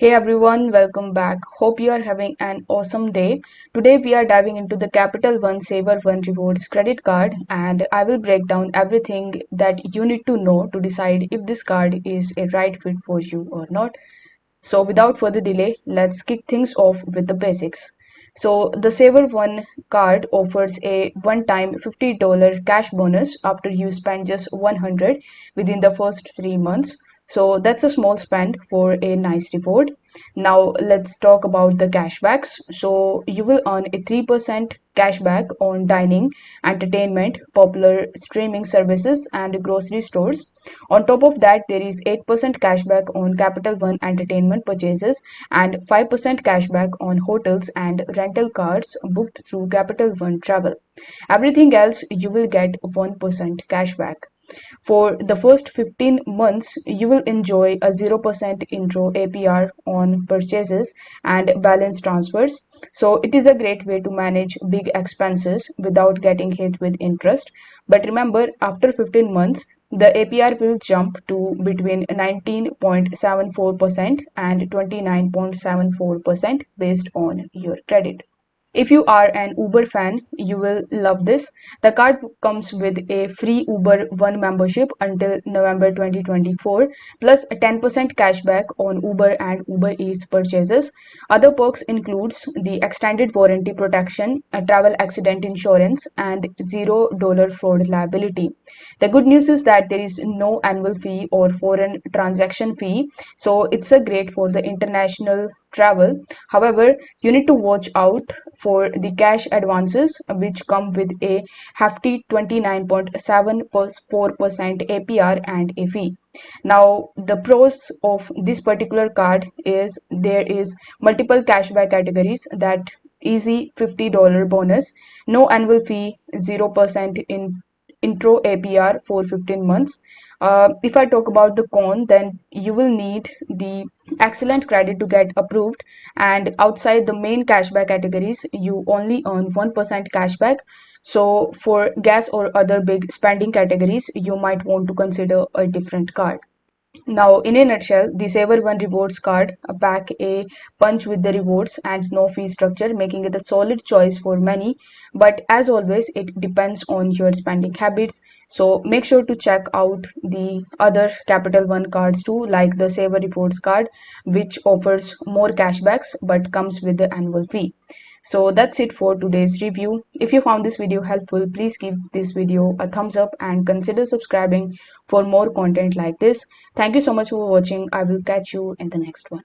Hey everyone, welcome back. Hope you are having an awesome day. Today we are diving into the Capital One SavorOne Rewards credit card, and I will break down everything that you need to know to decide if this card is a right fit for you or not. So without further delay, let's kick things off with the basics. So the SavorOne card offers a one-time $50 cash bonus after you spend just 100 within the first 3 months. So that's a small spend for a nice reward. Now let's talk about the cashbacks. So you will earn a 3% cashback on dining, entertainment, popular streaming services, and grocery stores. On top of that, there is 8% cashback on Capital One entertainment purchases and 5% cashback on hotels and rental cars booked through Capital One Travel. Everything else you will get 1% cashback. For the first 15 months, you will enjoy a 0% intro APR on purchases and balance transfers. So, it is a great way to manage big expenses without getting hit with interest. But remember, after 15 months, the APR will jump to between 19.74% and 29.74% based on your credit. If you are an Uber fan, you will love this. The card comes with a free Uber One membership until November 2024, plus a 10% cashback on Uber and Uber Eats purchases. Other perks includes the extended warranty protection, a travel accident insurance, and $0 fraud liability. The good news is that there is no annual fee or foreign transaction fee, so it's a great for the international travel. However, you need to watch out for the cash advances, which come with a hefty 29.74% APR and a fee. Now, the pros of this particular card is there is multiple cashback categories, that easy $50 bonus, no annual fee, 0% in intro APR for 15 months. If I talk about the con, then you will need the excellent credit to get approved, and outside the main cashback categories, you only earn 1% cashback. So, for gas or other big spending categories, you might want to consider a different card. Now, in a nutshell, the SavorOne rewards card pack a punch with the rewards and no fee structure, making it a solid choice for many. But as always, it depends on your spending habits. So make sure to check out the other Capital One cards too, like the Savor Rewards card, which offers more cashbacks but comes with the annual fee. So that's it for today's review. If you found this video helpful, please give this video a thumbs up and consider subscribing for more content like this. Thank you so much for watching. I will catch you in the next one.